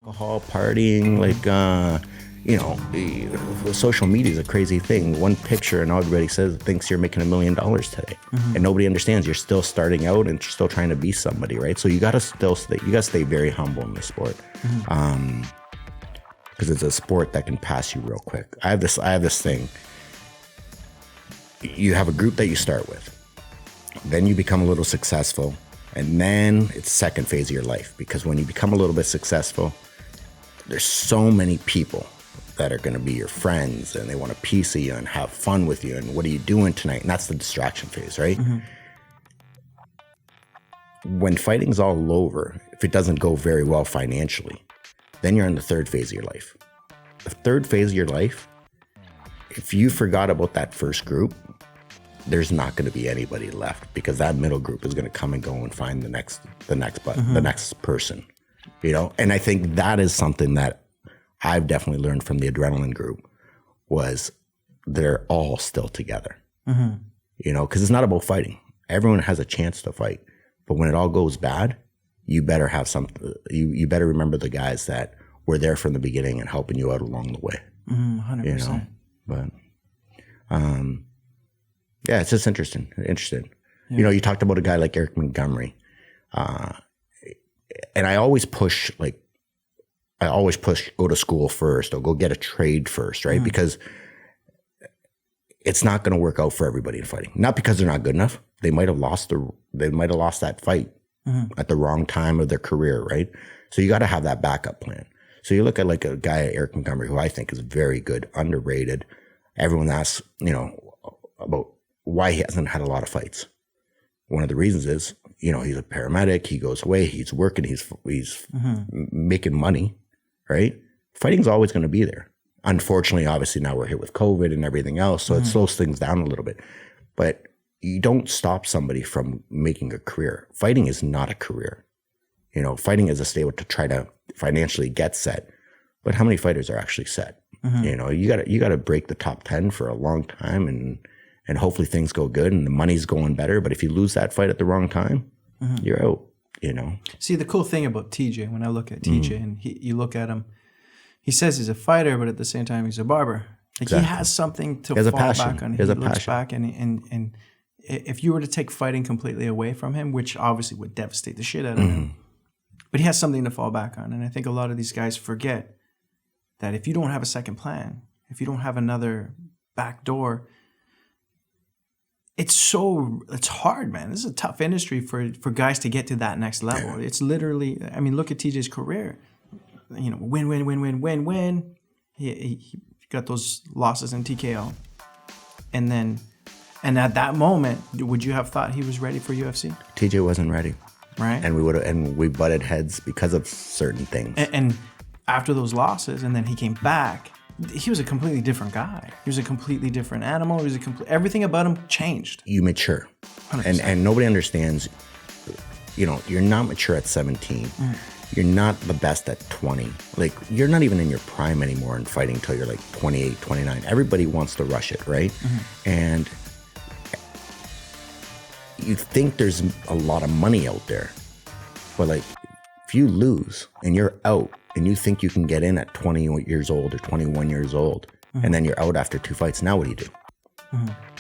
alcohol, partying, social media is a crazy thing. One picture and everybody thinks you're making $1 million today, and nobody understands you're still starting out and you're still trying to be somebody, right? So you gotta stay very humble in the sport, because it's a sport that can pass you real quick. I have this thing. You have a group that you start with, then you become a little successful, and then it's second phase of your life, because when you become a little bit successful, there's so many people that are going to be your friends, and they want a piece of you and have fun with you, and what are you doing tonight? And that's the distraction phase, right? When fighting's all over, if it doesn't go very well financially, then you're in the third phase of your life. The third phase of your life, if you forgot about that first group, there's not going to be anybody left, because that middle group is going to come and go and find the next person, And I think that is something that I've definitely learned from the adrenaline group, was they're all still together, because it's not about fighting. Everyone has a chance to fight, but when it all goes bad, you better have something. You better remember the guys that were there from the beginning and helping you out along the way. 100%. But yeah, it's just interesting. Yeah. You talked about a guy like Eric Montgomery, and I always push go to school first, or go get a trade first, right? Because it's not going to work out for everybody in fighting. Not because they're not good enough. They might have lost that fight at the wrong time of their career, right? So you got to have that backup plan. So you look at like a guy, Eric Montgomery, who I think is very good, underrated. Everyone asks, about why he hasn't had a lot of fights. One of the reasons is, he's a paramedic. He goes away. He's working. He's making money, right? Fighting's always going to be there. Unfortunately, obviously now we're hit with COVID and everything else, so it slows things down a little bit. But you don't stop somebody from making a career. Fighting is not a career. Fighting is a stable to try to financially get set. But how many fighters are actually set? You got to break the top 10 for a long time, and hopefully things go good and the money's going better. But if you lose that fight at the wrong time, you're out. See, the cool thing about TJ, when I look at TJ and you look at him, he says he's a fighter, but at the same time he's a barber. Exactly. He has something to fall back on. He looks back and if you were to take fighting completely away from him, which obviously would devastate the shit out of him, but he has something to fall back on. And I think a lot of these guys forget that if you don't have a second plan, if you don't have another back door, it's hard, man. This is a tough industry for guys to get to that next level. It's literally, look at TJ's career. Win. He got those losses in TKO. And at that moment, would you have thought he was ready for UFC? TJ wasn't ready. Right. And we butted heads because of certain things. And after those losses, and then he came back, he was a completely different guy. He was a completely different animal. Everything about him changed. You mature. 100%. And nobody understands, you're not mature at 17. You're not the best at 20. Like, you're not even in your prime anymore in fighting until you're like 28, 29. Everybody wants to rush it, right? And you think there's a lot of money out there, but like, if you lose and you're out and you think you can get in at 20 years old or 21 years old, and then you're out after 2 fights, now what do you do?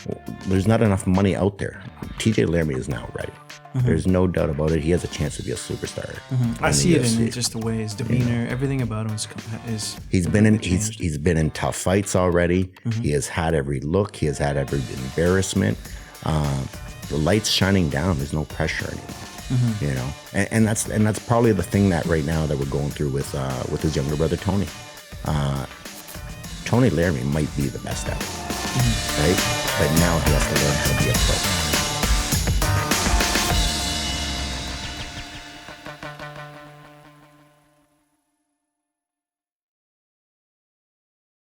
Well, there's not enough money out there. TJ Laramie is now ready. There's no doubt about it. He has a chance to be a superstar. I see it in just the way his demeanor, everything about him is. He's been in tough fights already. He has had every look. He has had every embarrassment. The light's shining down. There's no pressure anymore. And that's probably the thing that right now that we're going through with his younger brother Tony. Tony Laramie might be the best at it, right? But now he has to learn how to be a pro.